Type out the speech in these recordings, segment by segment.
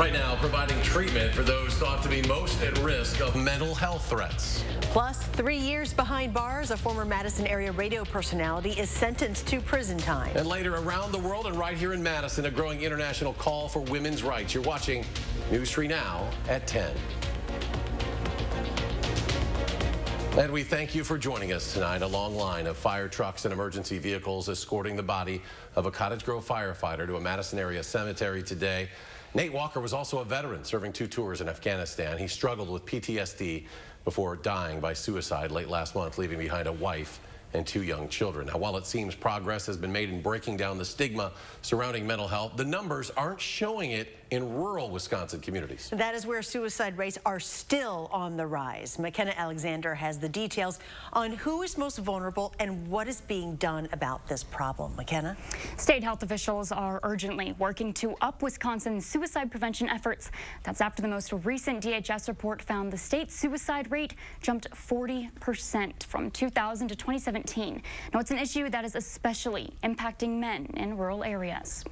Right now, providing treatment for those thought to be most at risk of mental health threats. Plus, 3 years behind bars, a former Madison area radio personality is sentenced to prison time. And later, around the world and right here in Madison, a growing international call for women's rights. You're watching News 3 Now at 10. And we thank you for joining us tonight. A long line of fire trucks and emergency vehicles escorting the body of a Cottage Grove firefighter to a Madison area cemetery today. Nate Walker was also a veteran serving 2 tours in Afghanistan. He struggled with PTSD before dying by suicide late last month, leaving behind a wife and 2 young children. Now, while it seems progress has been made in breaking down the stigma surrounding mental health, the numbers aren't showing it in rural Wisconsin communities. That is where suicide rates are still on the rise. McKenna Alexander has the details on who is most vulnerable and what is being done about this problem. McKenna? State health officials are urgently working to up Wisconsin's suicide prevention efforts. That's after the most recent DHS report found the state's suicide rate jumped 40% from 2000 to 2017. Now, it's an issue that is especially impacting men in rural areas.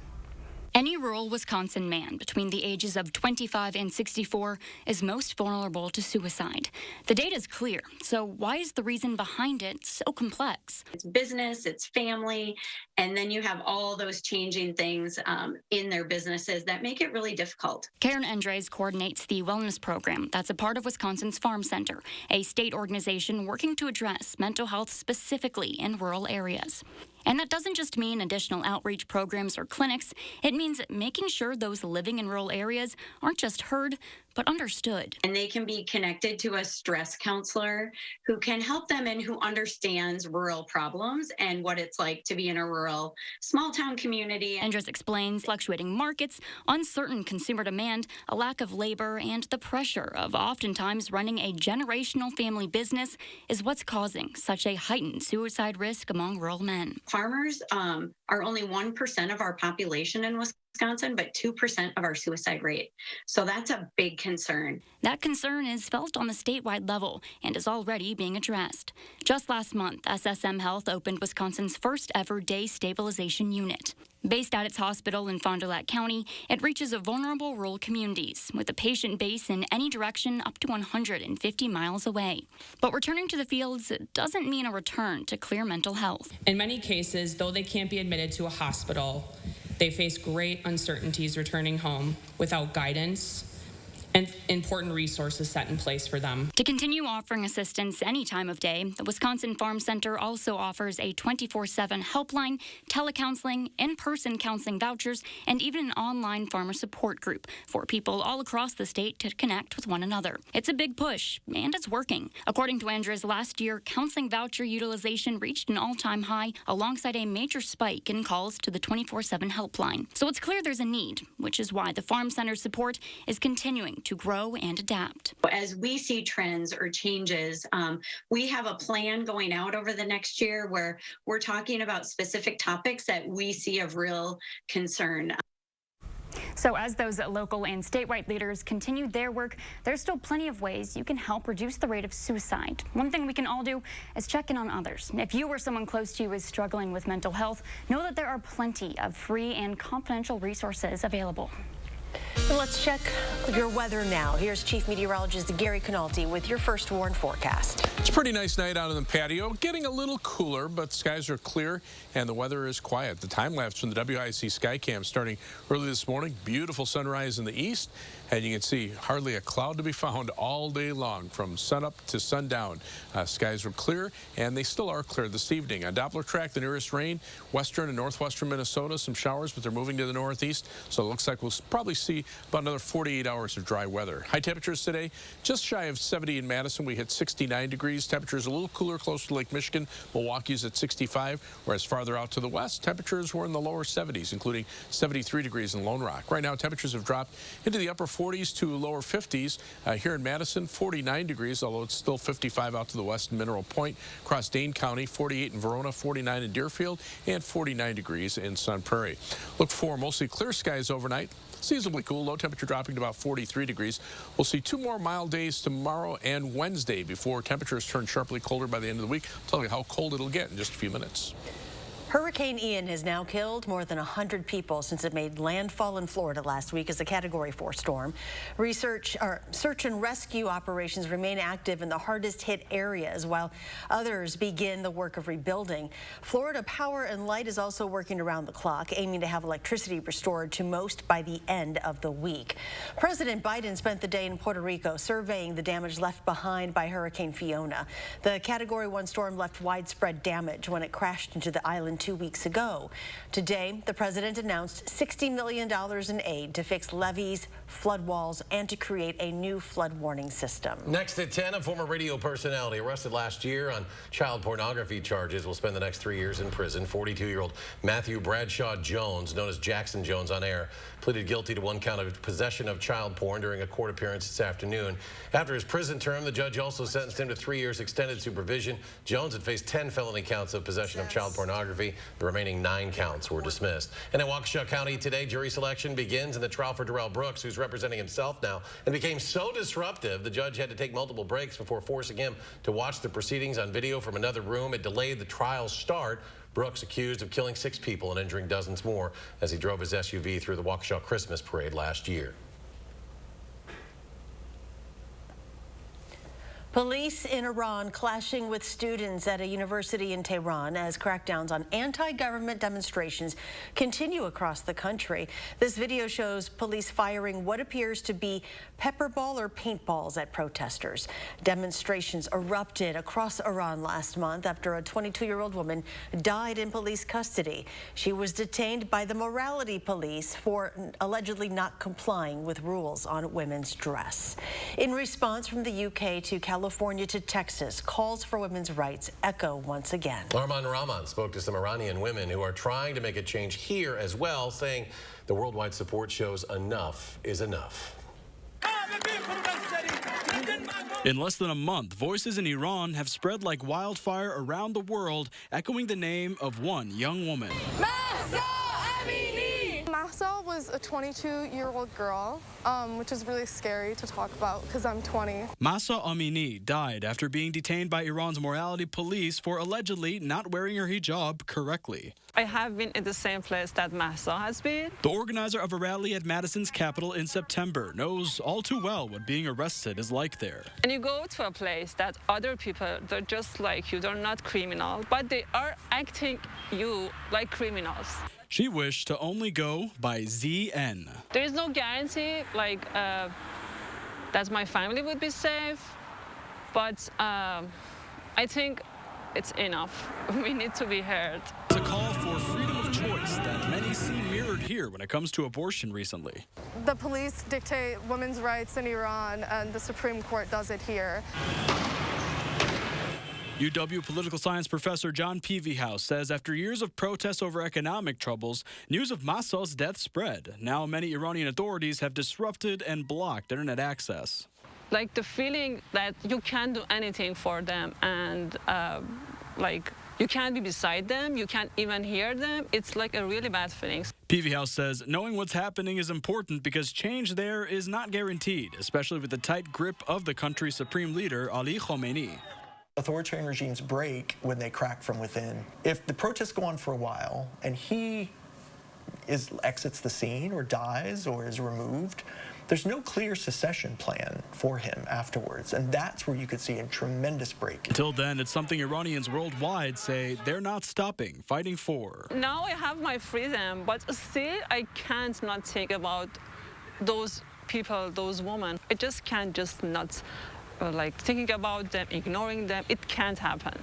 Any rural Wisconsin man between the ages of 25 and 64 is most vulnerable to suicide. The data is clear, so why is the reason behind it so complex? It's business, it's family, and then you have all those changing things in their businesses that make it really difficult. Karen Andres coordinates the wellness program that's a part of Wisconsin's Farm Center, a state organization working to address mental health specifically in rural areas. And that doesn't just mean additional outreach programs or clinics. It means making sure those living in rural areas aren't just heard, but understood. And they can be connected to a stress counselor who can help them and who understands rural problems and what it's like to be in a rural small town community. Andres explains fluctuating markets, uncertain consumer demand, a lack of labor, and the pressure of oftentimes running a generational family business is what's causing such a heightened suicide risk among rural men. Farmers are only 1% of our population in Wisconsin, but 2% of our suicide rate. So that's a big concern. That concern is felt on the statewide level and is already being addressed. Just last month, SSM Health opened Wisconsin's first ever day stabilization unit. Based at its hospital in Fond du Lac County, it reaches vulnerable rural communities with a patient base in any direction up to 150 miles away. But returning to the fields doesn't mean a return to clear mental health. In many cases, though they can't be admitted to a hospital, they face great uncertainties returning home without guidance and important resources set in place for them. To continue offering assistance any time of day, the Wisconsin Farm Center also offers a 24/7 helpline, telecounseling, in-person counseling vouchers, and even an online farmer support group for people all across the state to connect with one another. It's a big push, and it's working. According to Andres, last year, counseling voucher utilization reached an all-time high alongside a major spike in calls to the 24/7 helpline. So it's clear there's a need, which is why the Farm Center's support is continuing to grow and adapt. As we see trends or changes, we have a plan going out over the next year where we're talking about specific topics that we see of real concern. So as those local and statewide leaders continue their work, there's still plenty of ways you can help reduce the rate of suicide. One thing we can all do is check in on others. If you or someone close to you is struggling with mental health, know that there are plenty of free and confidential resources available. So let's check your weather now. Here's Chief Meteorologist Gary Kennulty with your first warn forecast. It's a pretty nice night out on the patio. Getting a little cooler, but skies are clear and the weather is quiet. The time lapse from the WISC Skycam starting early this morning. Beautiful sunrise in the east, and you can see hardly a cloud to be found all day long from sunup to sundown. Skies were clear, and they still are clear this evening. On Doppler track, the nearest rain, western and northwestern Minnesota, some showers, but they're moving to the northeast, so it looks like we'll probably see about another 48 hours of dry weather. High temperatures today, just shy of 70 in Madison. We hit 69 degrees. Temperatures a little cooler closer to Lake Michigan. Milwaukee's at 65, whereas farther out to the west, temperatures were in the lower 70s, including 73 degrees in Lone Rock. Right now, temperatures have dropped into the upper 40s to lower 50s. Here in Madison, 49 degrees, although it's still 55 out to the west in Mineral Point. Across Dane County, 48 in Verona, 49 in Deerfield, and 49 degrees in Sun Prairie. Look for mostly clear skies overnight. Seasonably cool, low temperature dropping to about 43 degrees. We'll see 2 more mild days tomorrow and Wednesday before temperatures turn sharply colder by the end of the week. I'll tell you how cold it'll get in just a few minutes. Hurricane Ian has now killed more than 100 people since it made landfall in Florida last week as a Category 4 storm. Search and rescue operations remain active in the hardest hit areas while others begin the work of rebuilding. Florida Power and Light is also working around the clock, aiming to have electricity restored to most by the end of the week. President Biden spent the day in Puerto Rico surveying the damage left behind by Hurricane Fiona. The Category 1 storm left widespread damage when it crashed into the island 2 weeks ago. Today, the president announced $60 million in aid to fix levees, flood walls, and to create a new flood warning system. Next at 10, a former radio personality arrested last year on child pornography charges will spend the next 3 years in prison. 42-year-old Matthew Bradshaw Jones, known as Jackson Jones on air, pleaded guilty to 1 count of possession of child porn during a court appearance this afternoon. After his prison term, the judge also sentenced him to 3 years extended supervision. Jones had faced 10 felony counts of possession of child pornography. The remaining 9 counts were dismissed. And in Waukesha County today, jury selection begins in the trial for Darrell Brooks, who's representing himself now, and became so disruptive the judge had to take multiple breaks before forcing him to watch the proceedings on video from another room. It delayed the trial's start. Brooks accused of killing 6 people and injuring dozens more as he drove his SUV through the Waukesha Christmas parade last year. Police in Iran clashing with students at a university in Tehran as crackdowns on anti-government demonstrations continue across the country. This video shows police firing what appears to be pepper ball or paintballs at protesters. Demonstrations erupted across Iran last month after a 22-year-old woman died in police custody. She was detained by the morality police for allegedly not complying with rules on women's dress. In response from the UK to California to Texas, calls for women's rights echo once again. Arman Rahman spoke to some Iranian women who are trying to make a change here as well, saying the worldwide support shows enough is enough. In less than a month, voices in Iran have spread like wildfire around the world, echoing the name of one young woman. Mahsa was a 22-year-old girl, which is really scary to talk about because I'm 20. Mahsa Amini died after being detained by Iran's morality police for allegedly not wearing her hijab correctly. I have been in the same place that Mahsa has been. The organizer of a rally at Madison's Capitol in September knows all too well what being arrested is like there. And you go to a place that other people, they're just like you, they're not criminal, but they are acting you like criminals. She wished to only go by ZN. There is no guarantee that my family would be safe, but I think it's enough. We need to be heard. It's a call for freedom of choice that many see mirrored here when it comes to abortion recently. The police dictate women's rights in Iran, and the Supreme Court does it here. UW political science professor John Peavyhouse says after years of protests over economic troubles, news of Mahsa's death spread. Now many Iranian authorities have disrupted and blocked internet access. Like the feeling that you can't do anything for them and you can't be beside them, you can't even hear them, it's like a really bad feeling. Peavyhouse says knowing what's happening is important because change there is not guaranteed, especially with the tight grip of the country's supreme leader, Ali Khamenei. Authoritarian regimes break when they crack from within. If the protests go on for a while and he exits the scene or dies or is removed, there's no clear secession plan for him afterwards, and that's where you could see a tremendous break. Until then, it's something Iranians worldwide say they're not stopping fighting for. Now I have my freedom, but still I can't not think about those people, those women. I just can't just not thinking about them, ignoring them. It can't happen.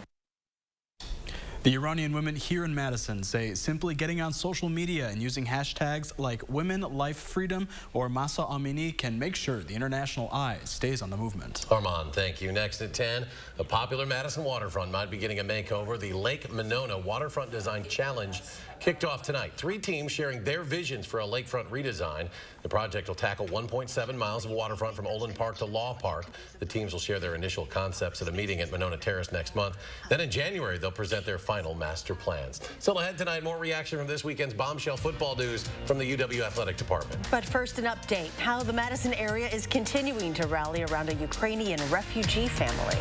The Iranian women here in Madison say simply getting on social media and using hashtags like Women, Life, Freedom or Mahsa Amini can make sure the international eye stays on the movement. Armand, thank you. Next at 10, a popular Madison waterfront might be getting a makeover. The Lake Monona Waterfront Design Challenge kicked off tonight. 3 teams sharing their visions for a lakefront redesign. The project will tackle 1.7 miles of waterfront from Olin Park to Law Park. The teams will share their initial concepts at a meeting at Monona Terrace next month. Then in January, they'll present their final master plans. Still ahead tonight, more reaction from this weekend's bombshell football news from the UW Athletic Department. But first, an update. How the Madison area is continuing to rally around a Ukrainian refugee family.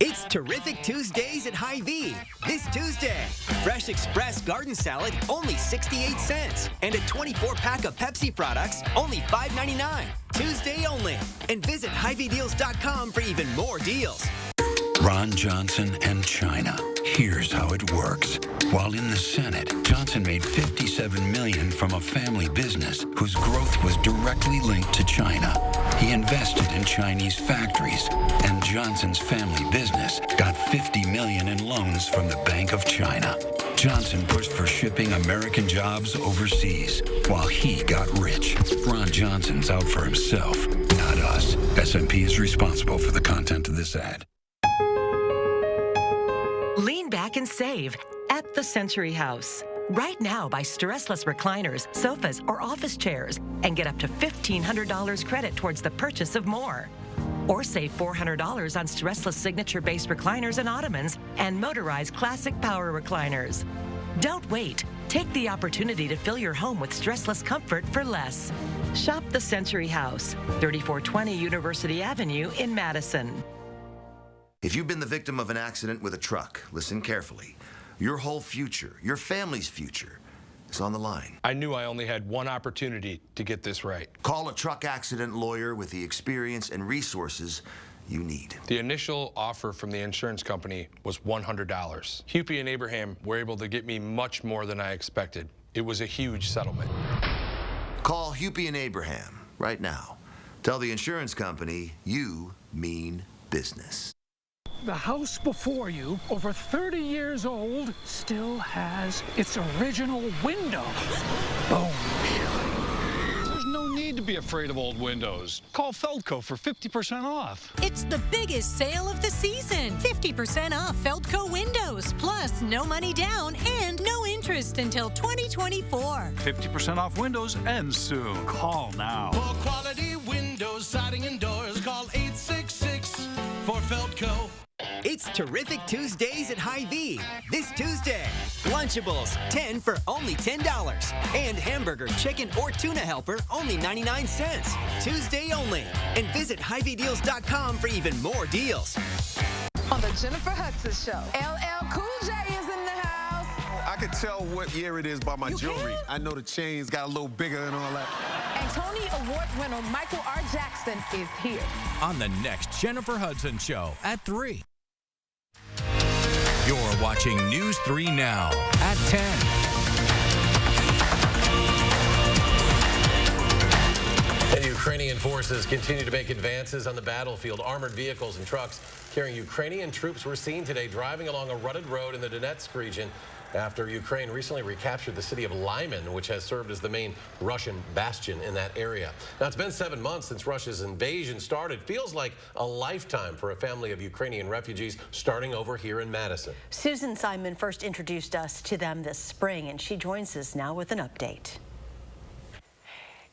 It's terrific Tuesdays at Hy-Vee. This Tuesday, fresh express garden salad, only 68 cents. And a 24-pack of Pepsi products, only $5.99. Tuesday only. And visit HyVeeDeals.com for even more deals. Ron Johnson and China. Here's how it works. While in the Senate, Johnson made $57 million from a family business whose growth was directly linked to China. He invested in Chinese factories, and Johnson's family business got $50 million in loans from the Bank of China. Johnson pushed for shipping American jobs overseas, while he got rich. Ron Johnson's out for himself, not us. S&P is responsible for the content of this ad. Lean back and save at the Century House. Right now, buy stressless recliners, sofas, or office chairs and get up to $1,500 credit towards the purchase of more. Or save $400 on stressless signature-based recliners and ottomans and motorized classic power recliners. Don't wait. Take the opportunity to fill your home with stressless comfort for less. Shop the Century House, 3420 University Avenue in Madison. If you've been the victim of an accident with a truck, listen carefully. Your whole future, your family's future, is on the line. I knew I only had one opportunity to get this right. Call a truck accident lawyer with the experience and resources you need. The initial offer from the insurance company was $100. Hupy and Abraham were able to get me much more than I expected. It was a huge settlement. Call Hupy and Abraham right now. Tell the insurance company you mean business. The house before you, over 30 years old, still has its original window. Boom. There's no need to be afraid of old windows. Call Feldco for 50% off. It's the biggest sale of the season. 50% off Feldco windows, plus no money down and no interest until 2024. 50% off windows ends soon. Call now. For quality windows, siding, and doors, call 866 for Feldco. It's terrific Tuesdays at Hy-Vee. This Tuesday, Lunchables, 10 for only $10. And hamburger, chicken, or tuna helper, only 99 cents. Tuesday only. And visit HyVeeDeals.com for even more deals. On the Jennifer Hudson Show, LL Cool J is in the house. I can tell what year it is by my jewelry. I know the chains got a little bigger and all that. And Tony Award winner Michael R. Jackson is here. On the next Jennifer Hudson Show at 3. You're watching News 3 Now at 10. And Ukrainian forces continue to make advances on the battlefield. Armored vehicles and trucks carrying Ukrainian troops were seen today driving along a rutted road in the Donetsk region after Ukraine recently recaptured the city of Lyman, which has served as the main Russian bastion in that area. Now, it's been 7 months since Russia's invasion started. Feels like a lifetime for a family of Ukrainian refugees starting over here in Madison. Susan Simon first introduced us to them this spring, and she joins us now with an update.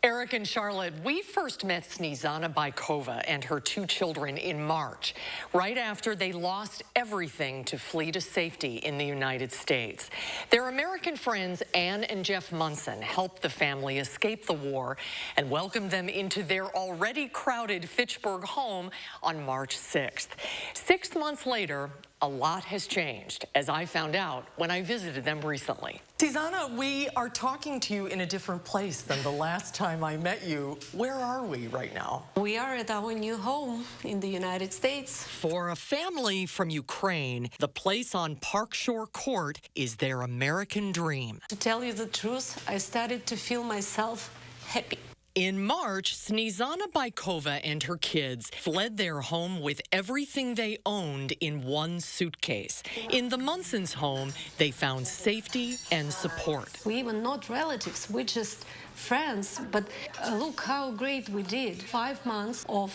Eric and Charlotte, we first met Snezana Baikova and her 2 children in March, right after they lost everything to flee to safety in the United States. Their American friends, Ann and Jeff Munson, helped the family escape the war and welcomed them into their already crowded Fitchburg home on March 6th. 6 months later, a lot has changed, as I found out when I visited them recently. Snezana, we are talking to you in a different place than the last time I met you. Where are we right now? We are at our new home in the United States. For a family from Ukraine, the place on Park Shore Court is their American dream. To tell you the truth, I started to feel myself happy. In March, Snezana Baikova and her kids fled their home with everything they owned in one suitcase. In the Munsons' home, they found safety and support. We were not relatives, we're just friends, but look how great we did. 5 months of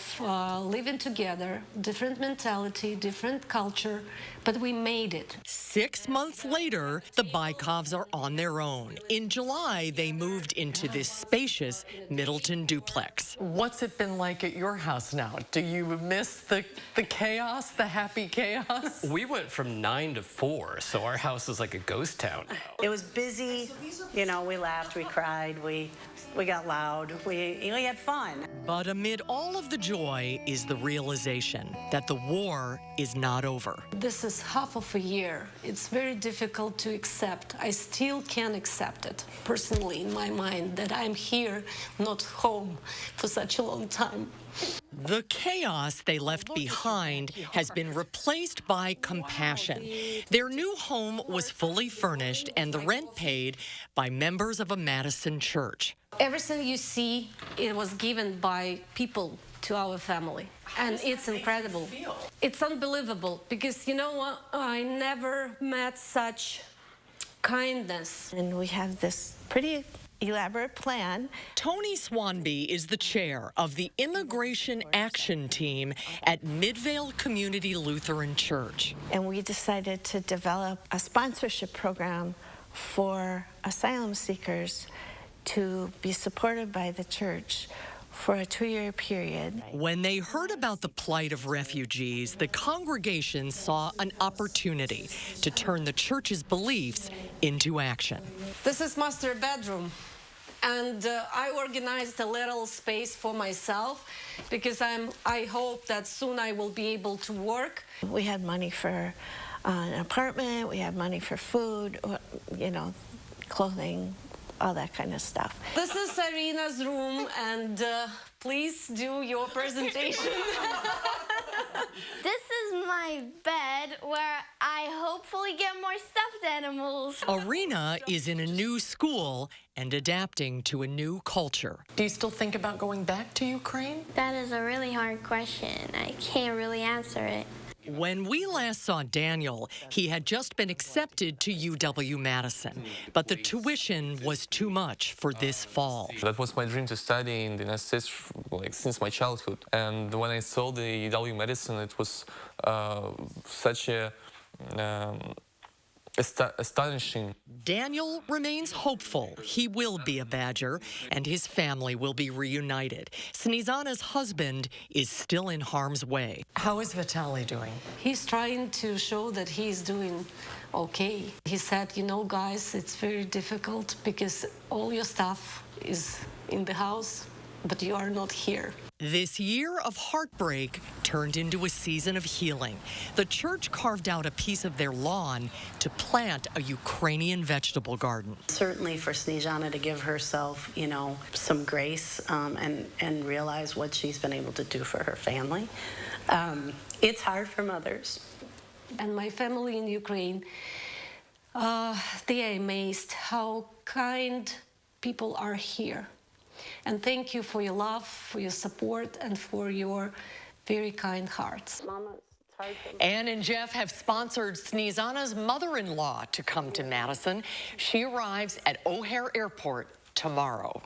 living together, different mentality, different culture, but we made it. 6 months later, the Baikovs are on their own. In July, they moved into this spacious Middleton duplex. What's it been like at your house now? Do you miss the chaos, the happy chaos? We went from 9 to 4, so our house is like a ghost town. It was busy. You know, we laughed, we cried, we we got loud, we had fun. But amid all of the joy is the realization that the war is not over. This is half of a year. It's very difficult to accept. I still can't accept it, personally, in my mind, that I'm here, not home, for such a long time. The chaos they left behind has been replaced by compassion. Their new home was fully furnished and the rent paid by members of a Madison church. Everything you see, it was given by people to our family. And it's incredible. It's unbelievable because, you know what, I never met such kindness. And we have this pretty elaborate plan. Tony Swanby is the chair of the Immigration Action Team at Midvale Community Lutheran Church. And we decided to develop a sponsorship program for asylum seekers to be supported by the church for a 2-year period. When they heard about the plight of refugees, the congregation saw an opportunity to turn the church's beliefs into action. This is master bedroom. And I organized a little space for myself because I hope that soon I will be able to work. We had money for an apartment, we had money for food, you know, clothing, all that kind of stuff. This is Irina's room, and please do your presentation. This is my bed where I hopefully get more stuffed animals. Irina is in a new school and adapting to a new culture. Do you still think about going back to Ukraine? That is a really hard question. I can't really answer it. When we last saw Daniel, he had just been accepted to UW-Madison, but the tuition was too much for this fall. That was my dream to study in the United States since my childhood. And when I saw the UW-Madison, it was such a astonishing. Daniel remains hopeful he will be a Badger and his family will be reunited. Snezana's husband is still in harm's way. How is Vitaly doing? He's trying to show that he's doing okay. He said, you know, guys, it's very difficult because all your stuff is in the house, but you are not here. This year of heartbreak turned into a season of healing. The church carved out a piece of their lawn to plant a Ukrainian vegetable garden. Certainly for Snezana to give herself, you know, some grace and realize what she's been able to do for her family. It's hard for mothers. And my family in Ukraine, they are amazed how kind people are here. And thank you for your love, for your support, and for your very kind hearts. Ann and Jeff have sponsored Snezana's mother-in-law to come to Madison. She arrives at O'Hare Airport tomorrow.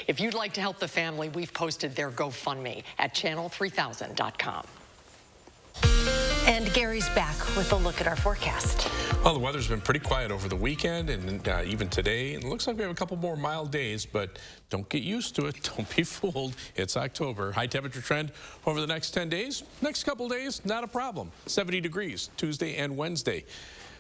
If you'd like to help the family, we've posted their GoFundMe at channel3000.com. And Gary's back with a look at our forecast. Well, the weather's been pretty quiet over the weekend and even today. It looks like we have a couple more mild days, but don't get used to it. Don't be fooled. It's October. High temperature trend over the next 10 days. Next couple days, not a problem. 70 degrees Tuesday and Wednesday.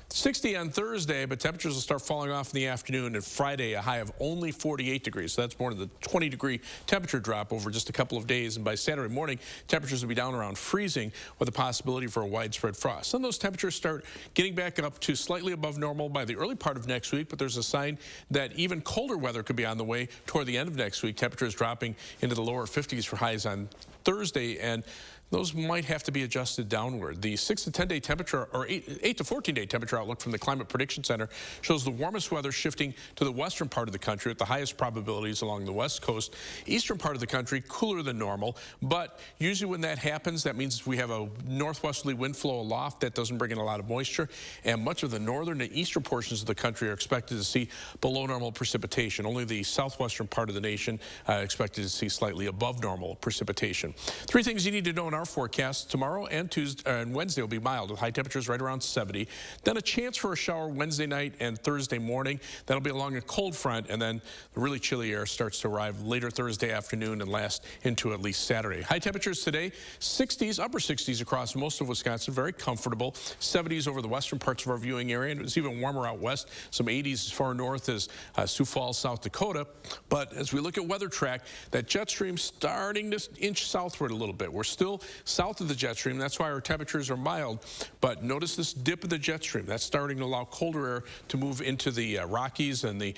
60 on Thursday, but temperatures will start falling off in the afternoon, and Friday a high of only 48 degrees. So that's more than the 20-degree temperature drop over just a couple of days. And by Saturday morning, temperatures will be down around freezing with a possibility for a widespread frost. And those temperatures start getting back up to slightly above normal by the early part of next week, but there's a sign that even colder weather could be on the way toward the end of next week. Temperatures dropping into the lower 50s for highs on Thursday, and those might have to be adjusted downward. The 6 to 10-day temperature, or 8 to 14-day temperature outlook from the Climate Prediction Center shows the warmest weather shifting to the western part of the country at the highest probabilities along the west coast. Eastern part of the country, cooler than normal, but usually when that happens, that means we have a northwesterly wind flow aloft that doesn't bring in a lot of moisture, and much of the northern and eastern portions of the country are expected to see below normal precipitation. Only the southwestern part of the nation expected to see slightly above normal precipitation. 3 things you need to know in our our forecast, tomorrow and Tuesday and Wednesday will be mild with high temperatures right around 70. Then a chance for a shower Wednesday night and Thursday morning. That'll be along a cold front, and then the really chilly air starts to arrive later Thursday afternoon and last into at least Saturday. High temperatures today, 60s, upper 60s across most of Wisconsin, very comfortable. 70s over the western parts of our viewing area, and it's even warmer out west. Some 80s as far north as Sioux Falls, South Dakota. But as we look at weather track, that jet stream starting to inch southward a little bit. We're still south of the jet stream. That's why our temperatures are mild. But notice this dip of the jet stream. That's starting to allow colder air to move into the Rockies and the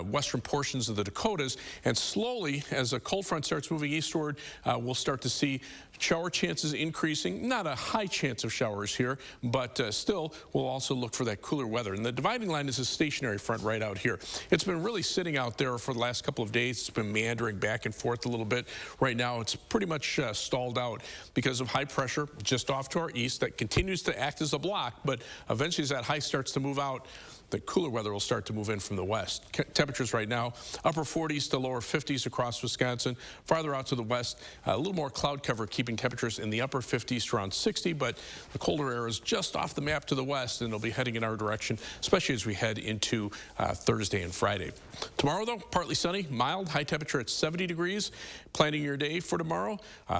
western portions of the Dakotas. And slowly, as a cold front starts moving eastward, we'll start to see shower chances increasing. Not a high chance of showers here, but still, we'll also look for that cooler weather. And the dividing line is a stationary front right out here. It's been really sitting out there for the last couple of days. It's been meandering back and forth a little bit. Right now, it's pretty much stalled out because of high pressure just off to our east that continues to act as a block, but eventually as that high starts to move out, the cooler weather will start to move in from the west. Temperatures right now, upper 40s to lower 50s across Wisconsin. Farther out to the west, a little more cloud cover, keeping temperatures in the upper 50s to around 60, but the colder air is just off the map to the west, and it'll be heading in our direction, especially as we head into Thursday and Friday. Tomorrow, though, partly sunny, mild, high temperature at 70 degrees. Planning your day for tomorrow,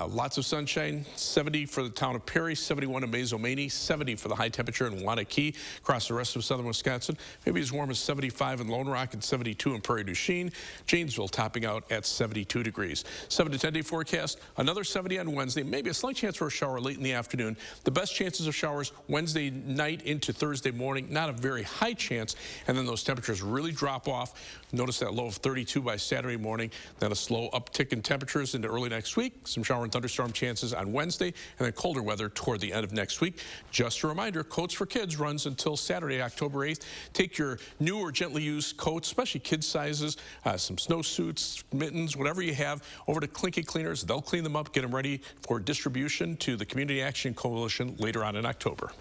lots of sunshine, 70 for the town of Perry, 71 in Mazomanie, 70 for the high temperature in Wanakee. Across the rest of southern Wisconsin, maybe as warm as 75 in Lone Rock and 72 in Prairie du Chien. Janesville topping out at 72 degrees. 7 to 10 day forecast, another 70 on Wednesday, maybe a slight chance for a shower late in the afternoon. The best chances of showers Wednesday night into Thursday morning, not a very high chance, and then those temperatures really drop off. Notice that low of 32 by Saturday morning, then a slow uptick in temperatures into early next week. Some shower and thunderstorm chances on Wednesday, and then colder weather toward the end of next week. Just a reminder, Coats for Kids runs until Saturday, October 8th. Take your new or gently used coats, especially kids sizes, some snowsuits, mittens, whatever you have, over to Klinky Cleaners. They'll clean them up, get them ready for distribution to the Community Action Coalition later on in October.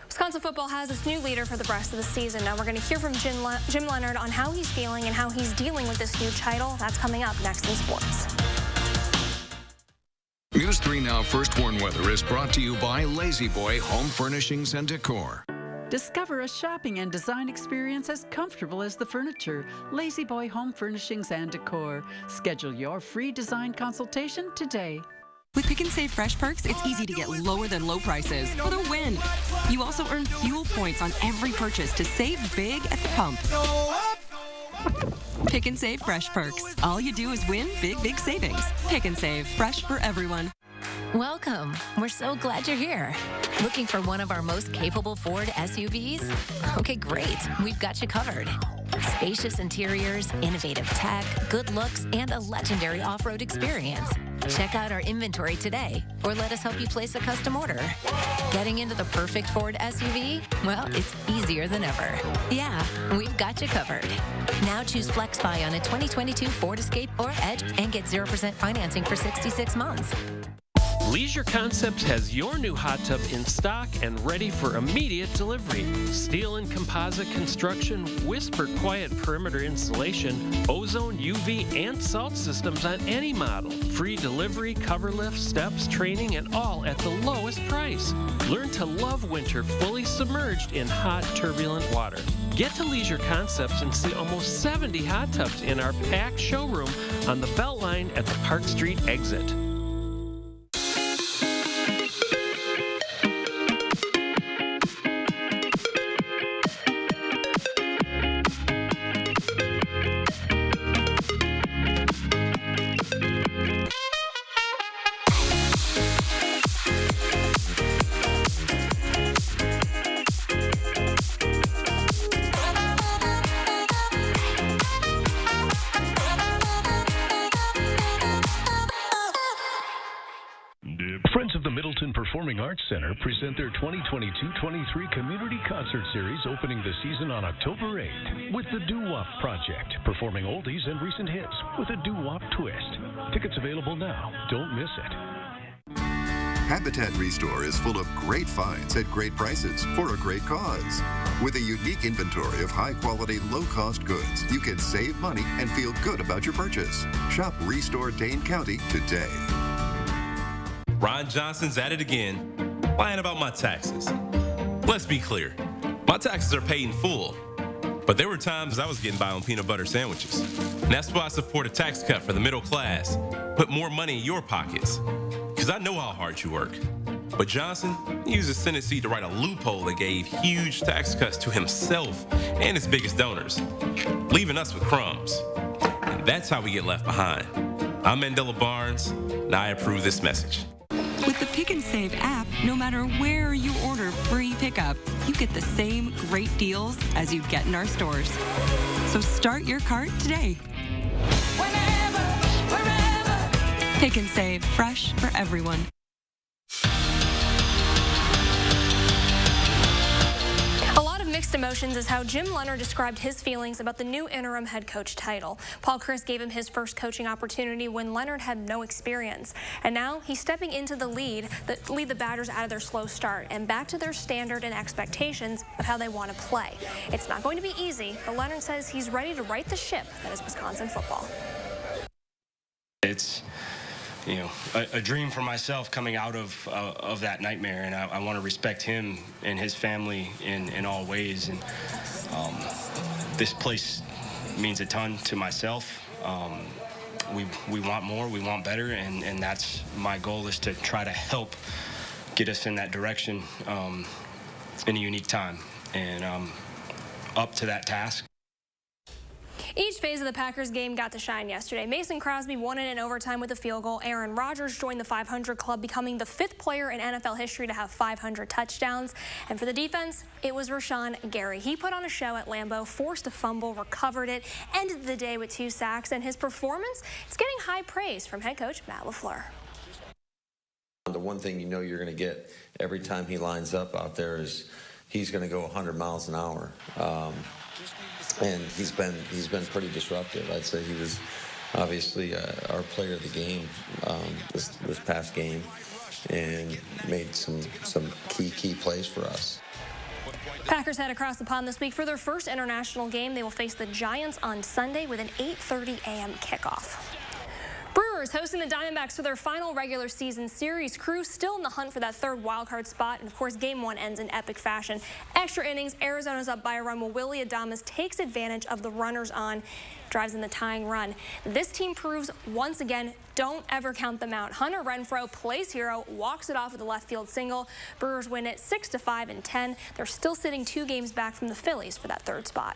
Wisconsin football has its new leader for the rest of the season. Now we're going to hear from Jim Leonard on how he's feeling and how he's dealing with this huge title. That's coming up next in sports. News 3 Now First Warn Weather is brought to you by Lazy Boy Home Furnishings and Decor. Discover a shopping and design experience as comfortable as the furniture. Lazy Boy Home Furnishings and Decor. Schedule your free design consultation today. With Pick and Save Fresh Perks, it's easy to get lower than low prices for the win. You also earn fuel points on every purchase to save big at the pump. Pick and Save Fresh Perks. All you do is win big, big savings. Pick and Save. Fresh for everyone. Welcome. We're so glad you're here. Looking for one of our most capable Ford SUVs? Okay, great. We've got you covered. Spacious interiors, innovative tech, good looks, and a legendary off-road experience. Check out our inventory today, or let us help you place a custom order. Getting into the perfect Ford SUV? Well, it's easier than ever. Yeah, we've got you covered. Now choose FlexBuy on a 2022 Ford Escape or Edge and get 0% financing for 66 months. Leisure Concepts has your new hot tub in stock and ready for immediate delivery. Steel and composite construction, Whisper Quiet perimeter insulation, ozone, UV, and salt systems on any model. Free delivery, cover lift, steps, training, and all at the lowest price. Learn to love winter fully submerged in hot, turbulent water. Get to Leisure Concepts and see almost 70 hot tubs in our packed showroom on the Beltline at the Park Street exit. Performing Arts Center present their 2022-23 Community Concert Series opening the season on October 8th with the Doo-Wop Project, performing oldies and recent hits with a doo-wop twist. Tickets available now. Don't miss it. Habitat Restore is full of great finds at great prices for a great cause. With a unique inventory of high-quality, low-cost goods, you can save money and feel good about your purchase. Shop Restore Dane County today. Ron Johnson's at it again, lying about my taxes. Let's be clear, my taxes are paid in full, but there were times I was getting by on peanut butter sandwiches. And that's why I support a tax cut for the middle class. Put more money in your pockets, because I know how hard you work. But Johnson used his Senate seat to write a loophole that gave huge tax cuts to himself and his biggest donors, leaving us with crumbs. And that's how we get left behind. I'm Mandela Barnes, and I approve this message. With the Pick and Save app, no matter where you order free pickup, you get the same great deals as you get in our stores. So start your cart today. Wherever. Pick and Save, fresh for everyone. Mixed emotions is how Jim Leonard described his feelings about the new interim head coach title. Paul Chryst gave him his first coaching opportunity when Leonard had no experience. And now he's stepping into the lead the Badgers out of their slow start and back to their standard and expectations of how they want to play. It's not going to be easy, but Leonard says he's ready to right the ship that is Wisconsin football. It's a dream for myself coming out of that nightmare, and I want to respect him and his family in all ways. And this place means a ton to myself. We want more, we want better, and that's my goal, is to try to help get us in that direction in a unique time. And I'm up to that task. Each phase of the Packers game got to shine yesterday. Mason Crosby won it in overtime with a field goal. Aaron Rodgers joined the 500 club, becoming the 5th player in NFL history to have 500 touchdowns. And for the defense, it was Rashawn Gary. He put on a show at Lambeau, forced a fumble, recovered it, ended the day with 2 sacks, and his performance is getting high praise from head coach Matt LaFleur. The one thing you know you're going to get every time he lines up out there is he's going to go 100 miles an hour. And he's been pretty disruptive. I'd say he was obviously our player of the game this past game, and made some key plays for us. Packers head across the pond this week for their first international game. They will face the Giants on Sunday with an 8:30 a.m. kickoff. Brewers hosting the Diamondbacks for their final regular season series. Crew still in the hunt for that 3rd wildcard spot. And, of course, Game 1 ends in epic fashion. Extra innings, Arizona's up by a run while Willy Adames takes advantage of the runners on, drives in the tying run. This team proves once again, don't ever count them out. Hunter Renfroe plays hero, walks it off with a left field single. Brewers win it 6-5 in 10. They're still sitting 2 games back from the Phillies for that 3rd spot.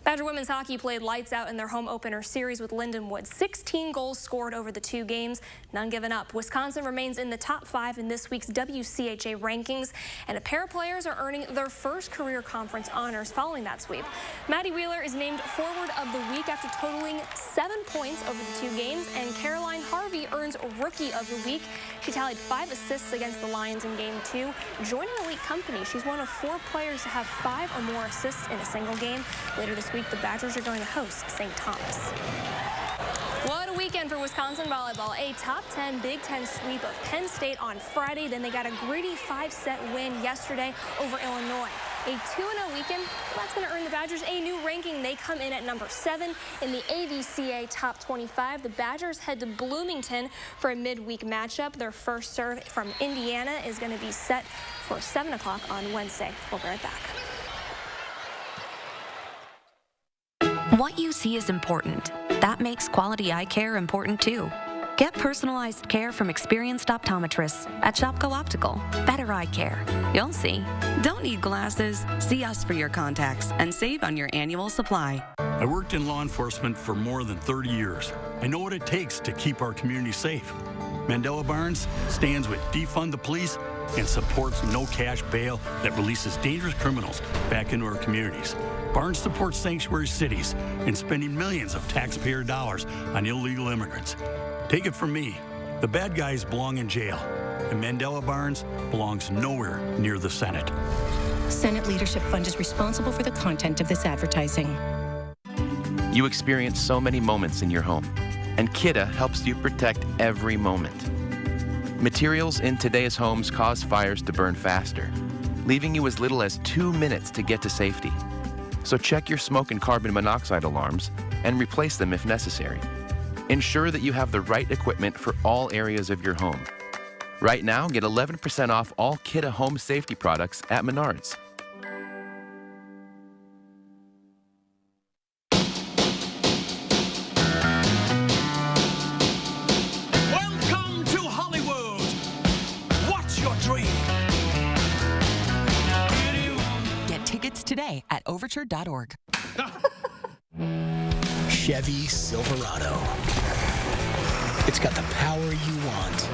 Badger women's hockey played lights out in their home opener series with Lindenwood. 16 goals scored over the 2 games, none given up. Wisconsin remains in the top 5 in this week's WCHA rankings, and a pair of players are earning their first career conference honors following that sweep. Maddie Wheeler is named Forward of the Week after totaling 7 points over the 2 games, and Caroline Harvey earns Rookie of the Week. She tallied 5 assists against the Lions in Game 2. Joining elite company, she's one of 4 players to have 5 or more assists in a single game. Later this week, the Badgers are going to host St. Thomas. What a weekend for Wisconsin volleyball. A top 10 Big Ten sweep of Penn State on Friday. Then they got a gritty 5-set win yesterday over Illinois. A 2-0 weekend, that's going to earn the Badgers a new ranking. They come in at number 7 in the AVCA Top 25. The Badgers head to Bloomington for a midweek matchup. Their first serve from Indiana is going to be set for 7 o'clock on Wednesday. We'll be right back. What you see is important. That makes quality eye care important too. Get personalized care from experienced optometrists at Shopko Optical. Better eye care. You'll see. Don't need glasses? See us for your contacts and save on your annual supply. I worked in law enforcement for more than 30 years. I know what it takes to keep our community safe. Mandela Barnes stands with Defund the Police and supports no cash bail that releases dangerous criminals back into our communities. Barnes supports sanctuary cities and spending millions of taxpayer dollars on illegal immigrants. Take it from me, the bad guys belong in jail, and Mandela Barnes belongs nowhere near the Senate. Senate Leadership Fund is responsible for the content of this advertising. You experience so many moments in your home, and Kidde helps you protect every moment. Materials in today's homes cause fires to burn faster, leaving you as little as 2 minutes to get to safety. So check your smoke and carbon monoxide alarms and replace them if necessary. Ensure that you have the right equipment for all areas of your home. Right now, get 11% off all Kidda home safety products at Menards. Welcome to Hollywood. What's your dream? Get tickets today at overture.org. Chevy Silverado. It's got the power you want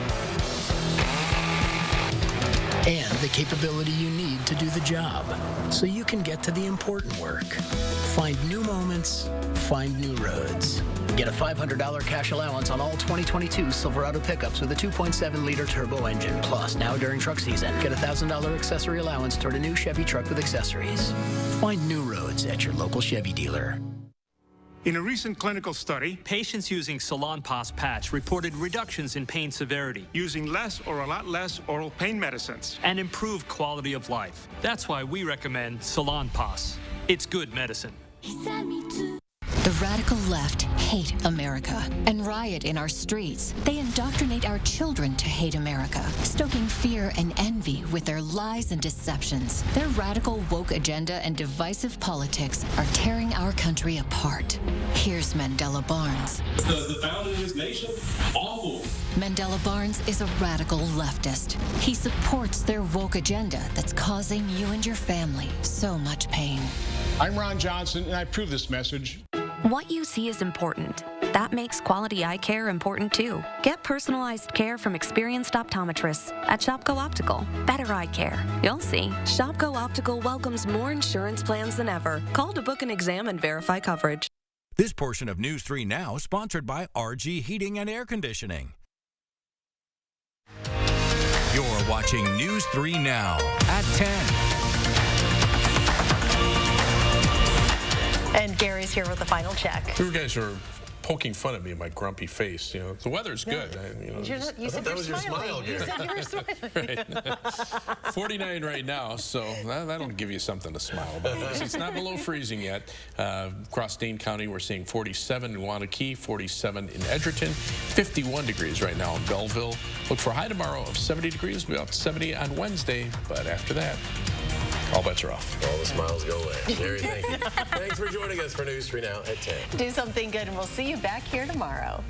and the capability you need to do the job so you can get to the important work. Find new moments, find new roads. Get a $500 cash allowance on all 2022 Silverado pickups with a 2.7-liter turbo engine. Plus, now during truck season, get a $1,000 accessory allowance toward a new Chevy truck with accessories. Find new roads at your local Chevy dealer. In a recent clinical study, patients using Salonpas patch reported reductions in pain severity, using less or a lot less oral pain medicines, and improved quality of life. That's why we recommend Salonpas. It's good medicine. The radical left hate America and riot in our streets. They indoctrinate our children to hate America, stoking fear and envy with their lies and deceptions. Their radical woke agenda and divisive politics are tearing our country apart. Here's Mandela Barnes. The founder of this nation, awful. Mandela Barnes is a radical leftist. He supports their woke agenda that's causing you and your family so much pain. I'm Ron Johnson, and I approve this message. What you see is important. That makes quality eye care important too. Get personalized care from experienced optometrists at Shopko Optical. Better eye care. You'll see. Shopko Optical welcomes more insurance plans than ever. Call to book an exam and verify coverage. This portion of News 3 Now sponsored by RG Heating and Air Conditioning. You're watching News 3 Now at 10. And Gary's here with the final check. You guys are poking fun at me in my grumpy face. You know, the weather's good. You said that was your smile, Gary. You said you were smiling. Right. 49 right now, so that'll give you something to smile about. It's not below freezing yet. Across Dane County, we're seeing 47 in Wanakee, 47 in Edgerton, 51 degrees right now in Belleville. Look for a high tomorrow of 70 degrees. We'll be up to 70 on Wednesday, but after that, all bets are off. All the smiles go away. Gary, thank you. Thanks for joining us for News 3 Now at 10. Do something good, and we'll see you back here tomorrow.